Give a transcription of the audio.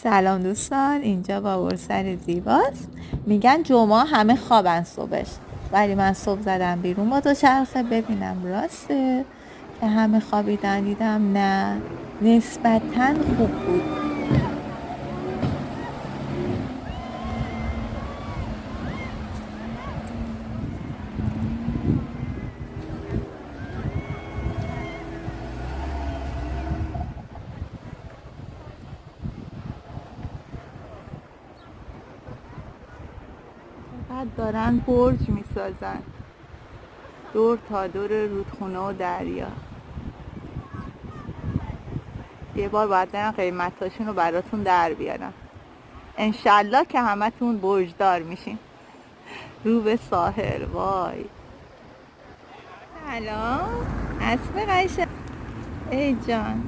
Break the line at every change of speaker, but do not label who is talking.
سلام دوستان، اینجا بابرسر زیباست. میگن جمعه همه خوابن صبحش، ولی من صبح زدم بیرون با دوچرخه ببینم راسته که همه خوابیدن. دیدم نه، نسبتاً خوب بود. بعد دارن برج میسازن دور تا دور رودخونه و دریا. یه بار باید برن قیمتاشون رو براتون در بیارم. انشالله که همتون برجدار میشین رو به ساحل. وای سلام اسب قشنگ. ای جان